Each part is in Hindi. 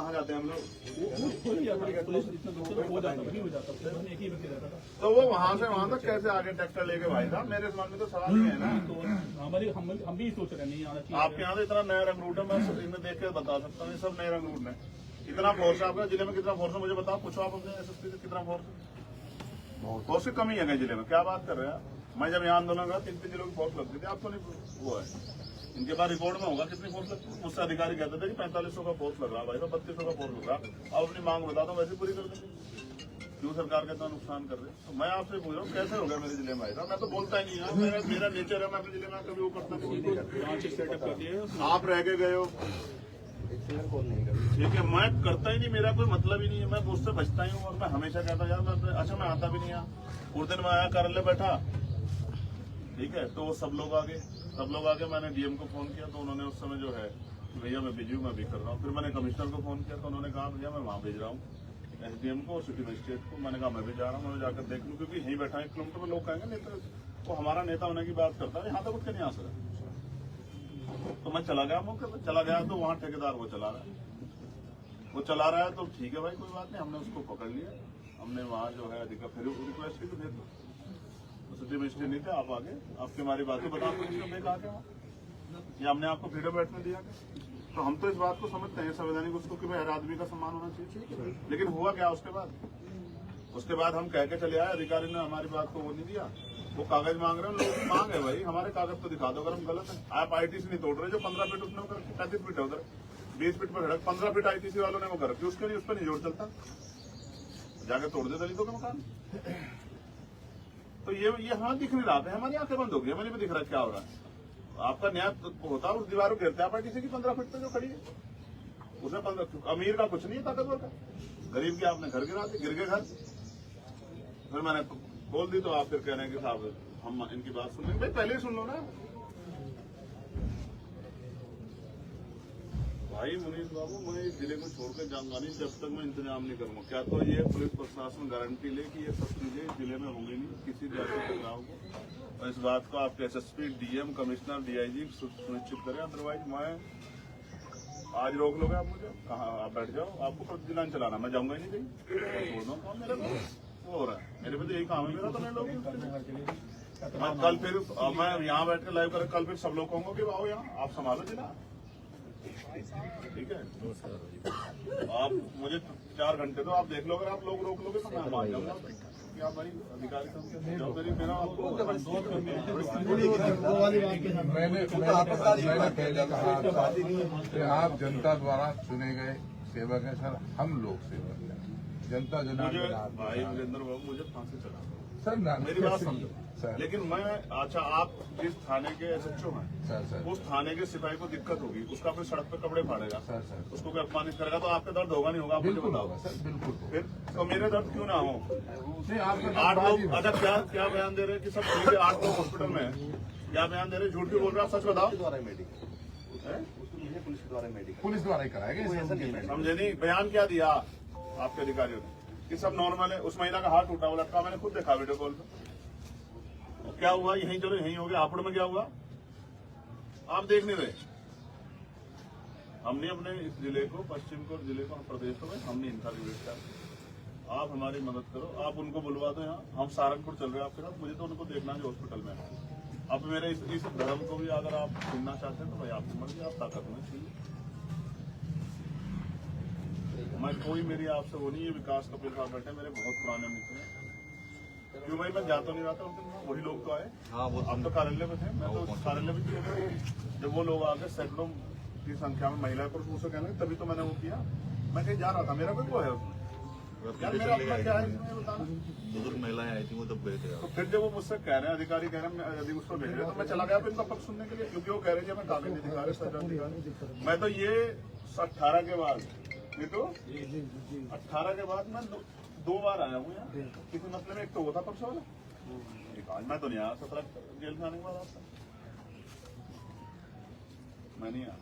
कहाँ जाते हैं हम लोग? तो वो वहाँ से वहाँ तक कैसे आगे ट्रैक्टर लेके भाई साहब? मेरे मन में तो सवाल ही है ना। हम भी सोच रहे नहीं आना चाहिए। आपके यहाँ तो इतना नया रंग रूट है, मैं इनमें देख के बता सकता हूँ, सब नए रंग रूट है। इतना फोर्स है आपका जिले में, कितना फोर्स है मुझे बताओ, पूछो आप अपने एसएसपी से कितना फोर्स है? फोर्स की कमी है जिले में, क्या बात कर रहे हैं आप? मैं जब यहाँ आंदोलन का 3 जिलों की फोर्स लगती थी, आपको नहीं वो है? इनके पास रिकॉर्ड में होगा कितनी फोर्स लगती है। मुझसे अधिकारी कहते थे कि 4500 का फोर्स लग रहा भाई, 3200 का फोर्स लग रहा। अब अपनी मांग बता दो, वैसे पूरी कर देंगे। क्यों सरकार का इतना नुकसान कर रहे हैं? तो मैं आपसे पूछ रहा हूँ कैसे हो गया मेरे जिले में आएगा? मैं तो बोलता ही नहीं है, मेरा नेचर है, मैं अपने जिले में कभी वो करता नहीं। आप रह के गए हो, ठीक है, मैं करता ही नहीं, मेरा कोई मतलब ही नहीं है, मैं उससे बचता ही हूँ। और मैं हमेशा कहता यार मैं अच्छा मैं आता भी नहीं यहाँ। उस दिन मैं आया कार्यालय बैठा, ठीक है, तो वो सब लोग आगे मैंने डीएम को फोन किया, तो उन्होंने उस समय जो है भैया मैं बिजी हूँ, मैं भी कर रहा हूँ। फिर मैंने कमिश्नर को फोन किया, तो उन्होंने कहा भैया मैं वहाँ भेज रहा हूँ एसडीएम को और सिटी मजिस्ट्रेट को। मैंने कहा मैं भी जा रहा हूँ, मैं जाकर देख लूँ, क्योंकि यहीं बैठा 1 किलोमीटर में लोग कहेंगे नहीं तो वो हमारा नेता होने की बात करता है, यहाँ तक उठ के नहीं आ सकता। तो मैं चला गया मौके पर, चला गया तो वहाँ ठेकेदार वो चला रहा है, तो ठीक है भाई कोई बात नहीं, हमने उसको पकड़ लिया। हमने वहाँ जो है अधिकार फिर रिक्वेस्ट की तो भेज दो, सिटी मजिस्ट्रेट नहीं थे, आप आगे आपकी हमारी बातें बताओ या हमने आपको फ्रीडम बैठने दिया। तो हम तो इस बात को समझते हैं संवैधानिक उसको कि भाई हर आदमी का सम्मान होना चाहिए, लेकिन हुआ क्या उसके बाद हम कह के चले आए, अधिकारी ने हमारी बात को वो नहीं दिया। वो कागज मांग रहे हैं, लोगों की मांग है भाई, हमारे कागज तो दिखा दो अगर हम गलत है। आप आईटीसी नहीं तोड़ रहे, जो 15 फीट उसने कर 35 फीट है उधर, 20 फीट पर सड़क, 15 फीट आईटीसी वालों ने वो कर रखी, उसके लिए उस पर नहीं जोड़ चलता, जाके तोड़ दे दलितों का मकान। तो ये हाँ दिख नहीं रहा है, हमारी आंखें बंद हो गई, हमें नहीं दिख रहा क्या हो रहा है। आपका न्याय होता है उस दीवार को गिरते आप किसी की 15 फीट पे जो खड़ी है, उसमें 15 अमीर का कुछ नहीं है, ताकतवर का, गरीब की आपने घर गिरा दी, गिर गए घर। फिर मैंने बोल दी, तो आप फिर कह रहे हैं कि साहब हम इनकी बात सुन लेंगे। भाई पहले ही सुन लो ना भाई। मुनीष बाबू मैं इस जिले को छोड़कर जाऊंगा नहीं जब तक मैं इंतजाम नहीं करूंगा। क्या तो ये पुलिस प्रशासन गारंटी ले कि ये सब चीजें इस जिले में होंगी नहीं किसी जाति टकराव को, और इस बात को आपके एसएसपी, डीएम, कमिश्नर, डीआईजी सुनिश्चित करें। अदरवाइज मैं आज रोक लोगे आप मुझे, कहाँ आप बैठ जाओ, आपको प्रतिदिन चलाना, मैं जाऊंगा ही नहीं कहीं, छोड़ दो कौन मेरे को वो हो रहा है। मेरे पे तो यही काम है मेरा, तो मैं लोग मैं कल फिर मैं यहाँ बैठ कर लाइव कर, कल फिर सब लोग कहूंगा कि आओ यहाँ आप संभालो जिला, ठीक है। आप मुझे 4 घंटे तो आप देख लो, अगर आप लोग रोक लोगे तो मैं मान जाऊंगा कि आप भाई अधिकारी मेरा आपको। मैंने पहले कहा कि आप जनता द्वारा चुने गए सेवक हैं सर, हम लोग सेवक हैं, जनता जनार्दन। भाई वीरेंद्र बाबू मुझे फांसी चला सर मेरी बात समझो सर, लेकिन मैं अच्छा आप जिस थाने के एसएचओ हैं सर, उस थाने के सिपाही को दिक्कत होगी, उसका फिर सड़क पे कपड़े फाड़ेगा सर, उसको कोई अपमानित करेगा तो आपका दर्द होगा नहीं होगा? आप मुझे बताओ सर, बिल्कुल। फिर तो मेरे दर्द क्यों ना हो? नहीं, आपका 8 लोग अच्छा क्या बयान दे रहे हैं कि सब ठीक है, 8 लोग हॉस्पिटल में है, क्या बयान दे रहे हैं? झूठ क्यों बोल रहे हैं? आप सच बताओ। पुलिस द्वारा ही कराया गया, समझे नहीं? बयान क्या दिया आपके अधिकारियों ने कि सब नॉर्मल है? उस महिला का हाथ टूटा हुआ लटका, मैंने खुद देखा वीडियो कॉल पे। क्या हुआ? यहीं चलो यहीं हो गया। हापुड़ में क्या हुआ आप देख नहीं रहे। हमने अपने इस जिले को, पश्चिम को, जिले को, प्रदेश में हमने इंटरव्यू किया। आप हमारी मदद करो, आप उनको बुलवा दो यहाँ। हम सहारनपुर चल रहे हैं आपके साथ, मुझे तो उनको देखना है जो हॉस्पिटल में है। अब मेरे इस धर्म को भी अगर आप सुनना चाहते हैं तो भाई आपकी मर्जी, आप ताकत होनी चाहिए। मैं कोई मेरी आपसे वो नहीं है। विकास कपिल साहब बैठे मेरे बहुत पुराने मित्र हैं। क्यों भाई मैं जाता नहीं रहता, वही लोग तो आए। आप तो कार्यालय में थे, मैं तो कार्यालय में थे। जब वो लोग आ गए सैकड़ों की संख्या में महिला पुरुष मुझसे कहने, तभी तो मैंने वो किया। मैं कहीं जा रहा था, मेरा कोई वो है उसमें यार, मेरा अपना क्या है बताना। बुजुर्ग महिलाएं आई थी वो तब गए थे। तो फिर जब वो मुझसे कह रहे हैं, अधिकारी कह रहे हैं यदि उसको भेज रहे तो मैं चला गया फिर इनका पक्ष सुनने के लिए, क्योंकि वो कह रहे थे मैं कागज नहीं दिखा रहे। मैं तो ये 18 के बाद, ये तो 18 के बाद मैं 2 बार आया हूँ यहाँ किसी मसले में। एक तो वो था पक्ष वाला, आज मैं तो नहीं आया। 17 जेल में आने के बाद आपका मैं नहीं आया।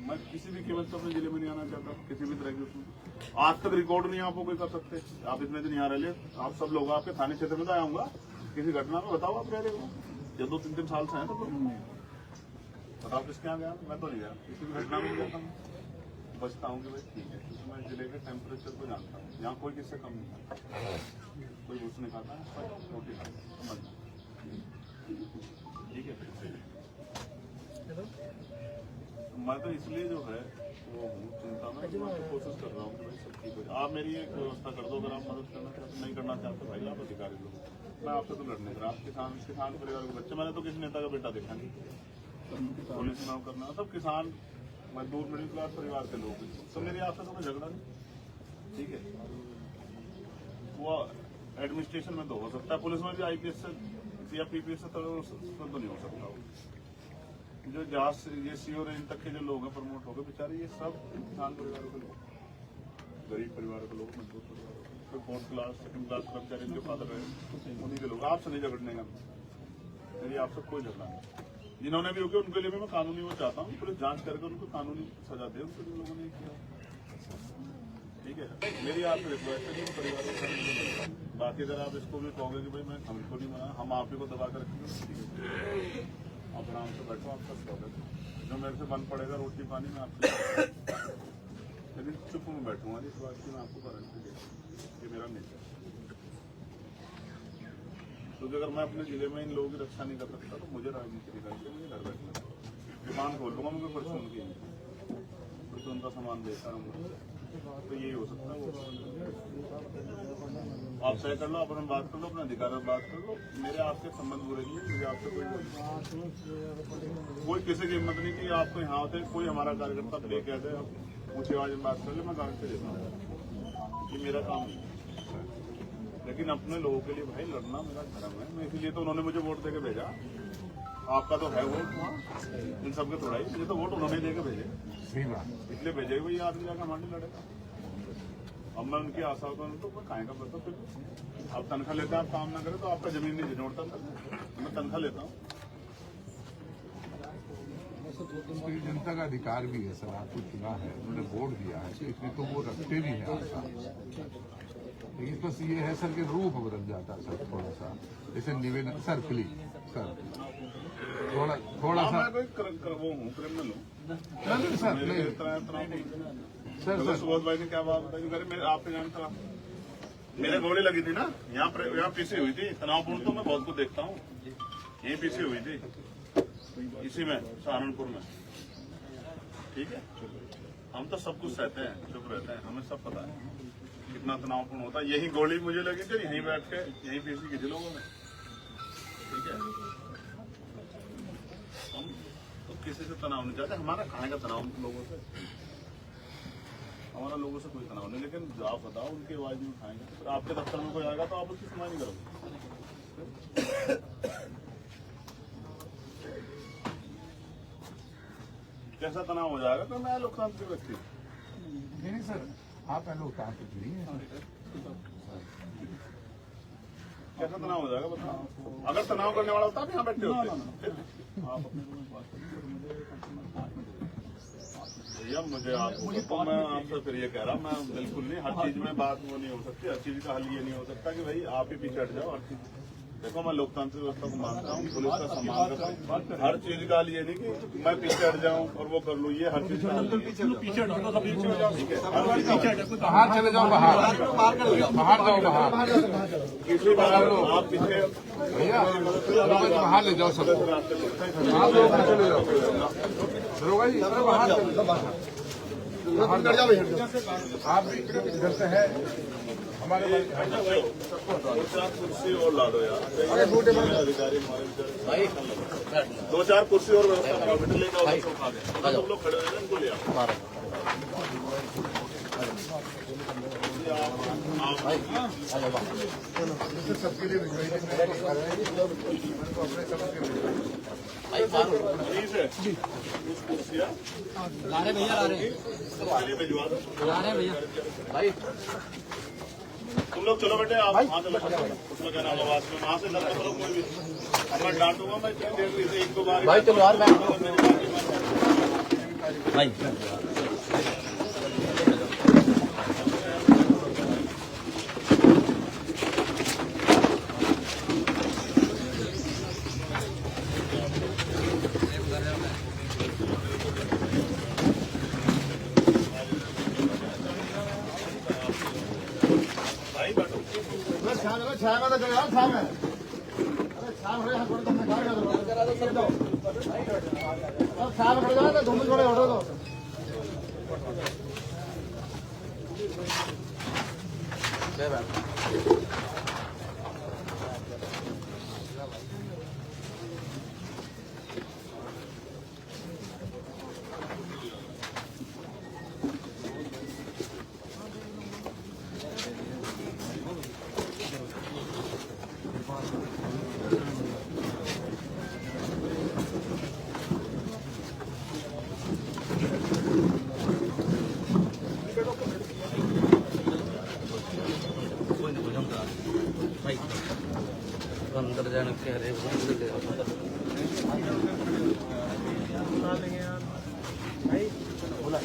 मैं किसी भी कीमत पर अपने जिले में नहीं आना चाहता, किसी भी तरह की उसमें। आज तक रिकॉर्ड नहीं आपको कोई कर सकते। आप इतने दिन यहाँ रह ले, आप सब लोग आपके थाने क्षेत्र में तो आया हूँ किसी घटना में, बताओ आप रह रहे हो जब 2-3 साल से हैं तो बताओ किसके यहाँ गया? मैं तो नहीं गया, किसी भी घटना में गया था। बचता हूँ कि भाई ठीक है, क्योंकि मैं जिले के टेम्परेचर को जानता हूँ। यहाँ कोई किससे कम नहीं खाता, कोई कुछ नहीं खाता है, सब रोटी खाता है, समझना ठीक है। मैं तो इसलिए जो है वो हूँ चिंता में, मैं तो कोशिश कर रहा हूँ कि भाई सब ठीक हो जाए। आप मेरी एक व्यवस्था कर दो, अगर आप मदद करना चाहते नहीं करना चाहते भाई आप अधिकारी लोग, मैं आपसे तो लड़ने कर, आप किसान परिवार के बच्चे, मैंने तो किसी नेता का बेटा देखा नहीं, पुलिस चुनाव करना, सब किसान मजदूर मिडिल क्लास परिवार के लोग हैं, तो मेरी आपसे तो कोई झगड़ा नहीं, ठीक है। वो एडमिनिस्ट्रेशन में तो हो सकता है, पुलिस में भी आईपीएस से या पीपीएस से तो नहीं हो सकता। जो जहाज से ये सीओ रेंज तक के जो लोग हैं प्रमोट हो गए बेचारे, ये सब किसान परिवारों के लोग, गरीब परिवारों के लोग, मजदूर परिवारों के, कोई फोर्थ क्लास सेकंड क्लास कर्मचारी इनके फादर है, उन्हीं के लोग। आपसे नहीं झगड़ने का मेरी आपसे कोई झगड़ा नहीं। जिन्होंने भी होगी उनके लिए भी मैं कानूनी वो चाहता हूँ, पुलिस जांच करके उनको कानूनी सजा दे, उनको जिन लोगों ने किया, ठीक है। मेरी आपसे रिक्वेस्ट है कि परिवारों का, बाकी अगर आप इसको भी कहोगे कि भाई मैं हमको नहीं मना, हम आप ही को दबा कर रखेंगे, आप आराम से बैठो, आपका स्वागत है। जो मेरे से बंद पड़ेगा रोटी पानी में आपके, लेकिन चुप में बैठूंगा इस बात की, मैं आपको गारंटी देता, ये मेरा नेचर। क्योंकि अगर मैं अपने जिले में इन लोगों की रक्षा नहीं कर सकता तो मुझे राजनीति नहीं करनी, मुझे घर बैठना, दुकान खोल लूंगा, मुझे परचून की परचून का सामान देता हूँ, तो यही हो सकता है। आप तय कर लो, अपने बात कर लो, अपने अधिकार में बात कर लो, मेरे आपके संबंध बुरे नहीं है, मुझे आपसे कोई किसी की हिम्मत नहीं कि आपको यहाँ होते कोई हमारा कार्यकर्ता प्ले कह दे, ऊंची आवाज में बात कर ले, मैं गारंटी देता हूँ, ये मेरा काम है। लेकिन अपने लोगों के लिए भाई लड़ना मेरा धर्म है, मैं इसीलिए तो उन्होंने मुझे वोट देके भेजा। आपका तो है वोट वहाँ, इन सबके थोड़ा ही, मुझे तो वोट उन्होंने देके भेजे, इसलिए भेजे भाई आदमी जाकर हमारे लड़ेगा। अब मैं उनकी आशा तो मैं खाएगा बता, फिर आप तनख्वाह लेते हैं, आप काम ना करें तो आपका जमीन नहीं जोड़ता, मैं तनख्वाह लेता हूँ। जनता का अधिकार भी है सर, आपको चुना है, उन्होंने वोट दिया है, इसलिए तो वो रखते भी हैं आशा। लेकिन बस ये है सर कि रूप बदल जाता है सर, थोड़ा सा जैसे निवेदन सर, प्लीज सर थोड़ा सा मैं कोई वो हूँ, क्रिमिनल हूँ सर, सर सुबोध भाई ने क्या बात बताई, मेरे आपने जानता, मेरे गोली लगी थी ना, यहाँ पीसी हुई थी, तनावपूर्ण तो मैं बहुत कुछ देखता हूँ, यही पीसी हुई थी इसी में सहारनपुर में, ठीक है। हम तो सब कुछ सहते हैं, चुप रहते हैं, हमें सब पता है कितना तनावपूर्ण होता है। यही गोली मुझे लगी थी, यहीं बैठ के यहीं पीसी की थी लोगों ने, ठीक है। हम तो किसी से तनाव नहीं चाहते, हमारा कहाँ का तनाव लोगों से, हमारा लोगों से कोई तनाव नहीं। लेकिन जो आप बताओ उनकी आवाज नहीं उठाएंगे, फिर आपके दफ्तर में कोई आएगा तो आप उसकी सुनवाई नहीं करोगे। कैसा तनाव हो जाएगा, तो मैं लोकतांत्रिक व्यक्ति नहीं सर, आप पहले लोकतांत्रिक नहीं है, कैसा तनाव हो जाएगा बताओ। अगर तनाव करने वाला होता आप यहाँ बैठे होते, भैया मुझे आपको मैं आपसे फिर ये कह रहा हूँ, मैं बिल्कुल नहीं, हर चीज में बात वो नहीं हो सकती, हर चीज का हल ये नहीं हो सकता कि भाई आप ही पीछे हट जाओ। हर चीज देखो, मैं लोकतांत्रिक व्यवस्था को मानता हूँ, पुलिस का सम्मान करता हूँ, हर चीज का हल ये नहीं कि मैं पीछे हट जाऊँ और वो कर लूँ, ये हर चीज का हल नहीं है। पीछे हो जाओ, बाहर चले जाओ, बाहर जाओ, बाहर किसी बार आप पीछे भैया बाहर ले जाओ सबको, आप लोग बाहर चले जाओ, दरोगा जी बाहर चले जाओ, आप भी इधर से है हमारे 2-4 कुर्सी और ला दो यार, अधिकारी हमारे 2-4 कुर्सी और व्यवस्था करा, बेटे लेकर आओ, सोफा दे, सब लोग खड़े हैं, इनको ले आओ। सबके लिए ठीक है, कुर्सियाँ ला रहे भैया, ला रहे भिजवा दो, ला रहे भैया भाई। तुम लोग चलो बेटे, आप वहाँ चलो, उसमें क्या नाम आवाज में वहाँ से लड़का करो, कोई भी मैं डांटूंगा, मैं इतनी देर से 1-2 बार भाई चलो यार, भाई छाया में तो जगह छाया में अरे छाया में हाथ पड़ता मैं गाड़ी करा दो सब अब छाया में खड़े जाओ तो धूम छोड़े हटो दो जय बाबा अंदर जाने के हरे बोला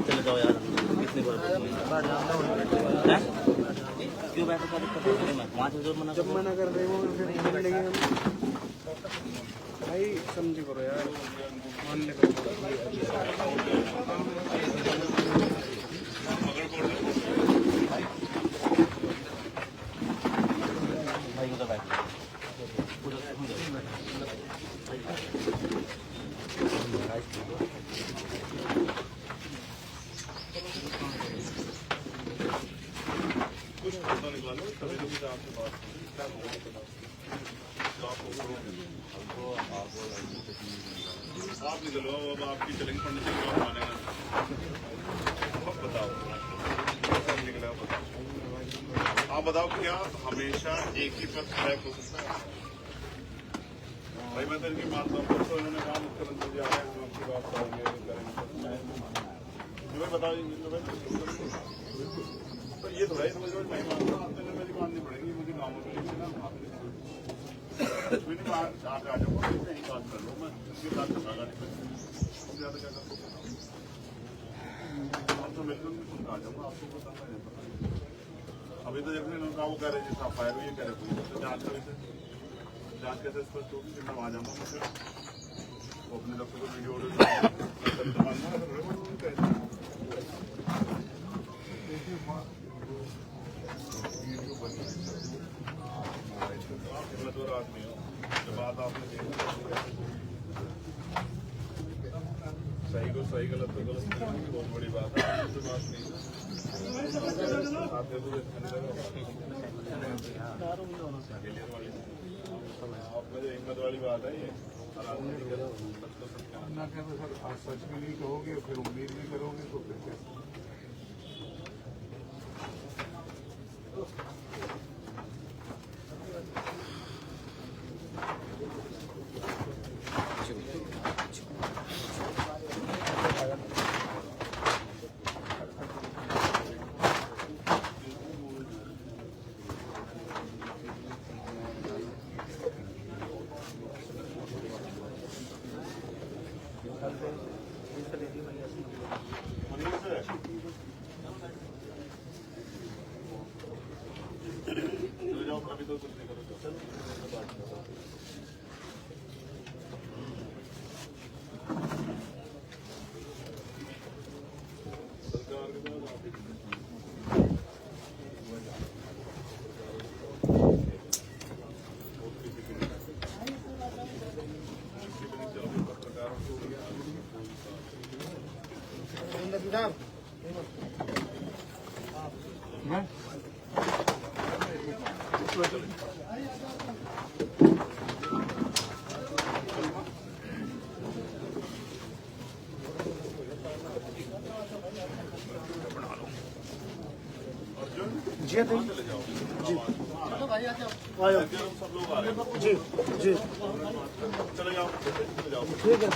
चले जाओ यार कितनी बार क्यों बैठे कर वहाँ से जोर जब मना कर रहे हो फिर मिलेंगे हम भाई समझ करो यार मान ले भाई उधर बैठ कुछ फोटो निकालो तभी तो मुझे आपसे बात आप निकलो अब आपकी चलेंगे पढ़ने से क्या मानेगा अब बताओ निकला आप बताओ क्या हमेशा एक ही पर ट्रैक हो सकता है भाई मैं तो इनकी मानता हूँ तो इन्होंने कहा मुख्यमंत्री जी आ रहे हैं हम आपकी बात करेंगे करेंगे बताओ तो ये थोड़ा ही समझ लो मैं मानता हूँ आपने मेरी माननी पड़ेगी मुझे गाँव में ना कुछ भी नहीं आगे आ जाऊँगा यही बात कर लो मैं उसके साथ गाड़ी पे ज़्यादा क्या कर सकता हूँ तो मिलकर सुन आ जाऊँगा आपको बताना है अभी तो जैसे उनका वो कह रहे जैसे आप फायर हुई कह रहे तो जाँच करें जाँच कैसे स्पष्ट होगी फिर मैं वहाँ जाऊँगा मैं फिर वो अपने डॉक्टर को वीडियो हिम्मतवर आदमी हो बात आपने सही को सही गलत को गलत बहुत बड़ी बात है तो बात नहीं आपने जो हिम्मत वाली बात है ये ना कहते सर आज सच भी नहीं कहोगे फिर उम्मीद भी करोगे तो फिर कैसे अभी तो कुछ नहीं करो चलो सरकार के बाद आप जी चले जाओ जी सब लोग आ रहे हैं जी जी चले जाओ चले जाओ ठीक है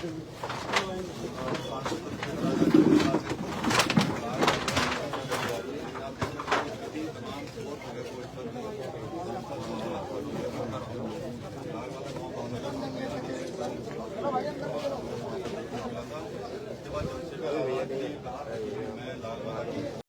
भैया